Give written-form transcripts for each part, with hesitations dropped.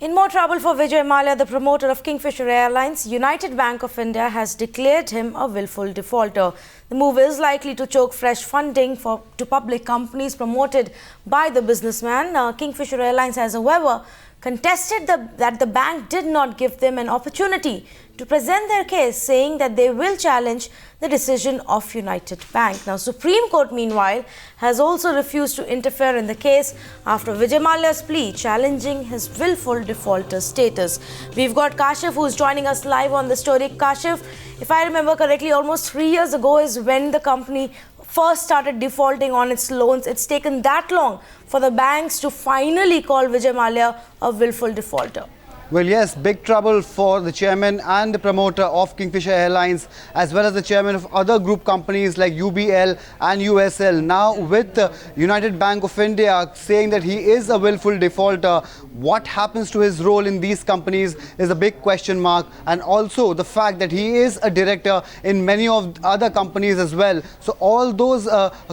In more trouble for Vijay Mallya, the promoter of Kingfisher Airlines, United Bank of India has declared him a willful defaulter. The move is likely to choke fresh funding to public companies promoted by the businessman. Kingfisher Airlines has, however, contested that the bank did not give them an opportunity to present their case, saying that they will challenge the decision of United Bank. Now, Supreme Court, meanwhile, has also refused to interfere in the case after Vijay Mallya's plea challenging his willful defaulter status. We've got Kashif, who's joining us live on the story. Kashif, if I remember correctly, almost 3 years ago is when the company first started defaulting on its loans. It's taken that long for the banks to finally call Vijay Mallya a willful defaulter. Well, yes, big trouble for the chairman and the promoter of Kingfisher Airlines, as well as the chairman of other group companies like UBL and USL. Now, with the United Bank of India saying that he is a willful defaulter, what happens to his role in these companies is a big question mark. And also the fact that he is a director in many of other companies as well. So all those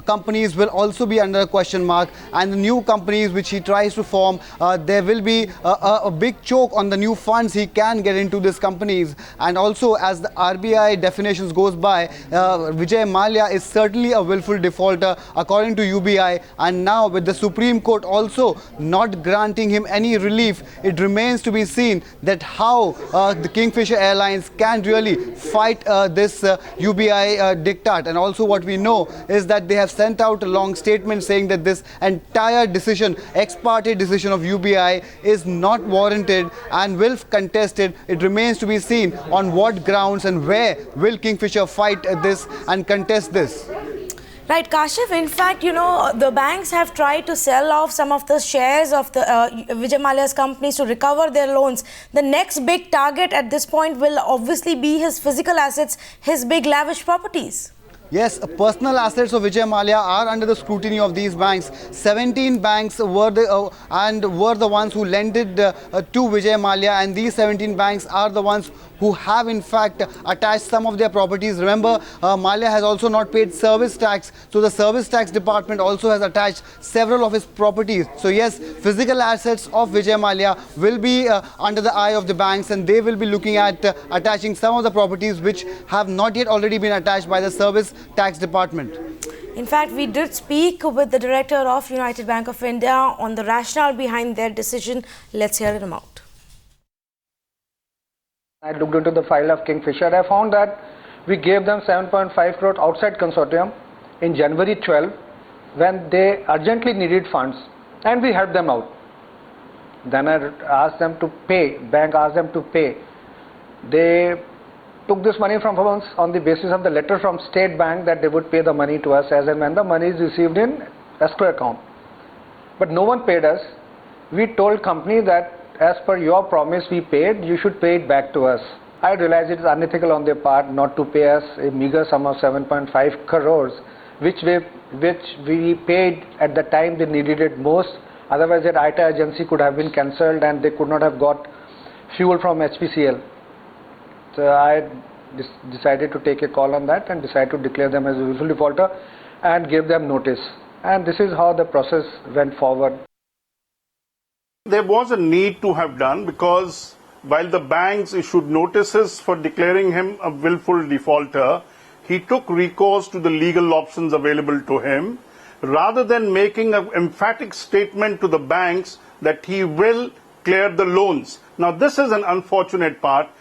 companies will also be under a question mark. And the new companies which he tries to form, there will be a big choke on the new funds he can get into these companies. And also, as the RBI definitions goes by, Vijay Mallya is certainly a willful defaulter according to UBI. And now with the Supreme Court also not granting him any relief, it remains to be seen that how the Kingfisher Airlines can really fight this UBI diktat. And also what we know is that they have sent out a long statement saying that this entire decision, ex parte decision of UBI is not warranted and will contest it. It remains to be seen on what grounds and where will Kingfisher fight this and contest this. Right, Kashif, in fact, you know, the banks have tried to sell off some of the shares of the Vijay Mallya's companies to recover their loans. The next big target at this point will obviously be his physical assets, his big lavish properties. Yes, personal assets of Vijay Mallya are under the scrutiny of these banks. 17 banks were the ones who lended to Vijay Mallya, and these 17 banks are the ones who have in fact attached some of their properties. Remember, Mallya has also not paid service tax, so the service tax department also has attached several of his properties. So yes, physical assets of Vijay Mallya will be under the eye of the banks, and they will be looking at attaching some of the properties which have not yet already been attached by the service tax department. In fact, we did speak with the director of United Bank of India on the rationale behind their decision. Let's hear him out. I looked into the file of Kingfisher. I found that we gave them 7.5 crore outside consortium in January 12 when they urgently needed funds, and we helped them out. Then I asked them to pay, bank asked them to pay. They took this money from us on the basis of the letter from State Bank that they would pay the money to us as and when the money is received in escrow account. But no one paid us. We told company that as per your promise we paid, you should pay it back to us. I realize it is unethical on their part not to pay us a meager sum of 7.5 crores, which we paid at the time they needed it most. Otherwise, that ITA agency could have been cancelled and they could not have got fuel from HPCL. So I decided to take a call on that and decided to declare them as a willful defaulter and give them notice. And this is how the process went forward. There was a need to have done, because while the banks issued notices for declaring him a willful defaulter, he took recourse to the legal options available to him rather than making an emphatic statement to the banks that he will clear the loans. Now, this is an unfortunate part.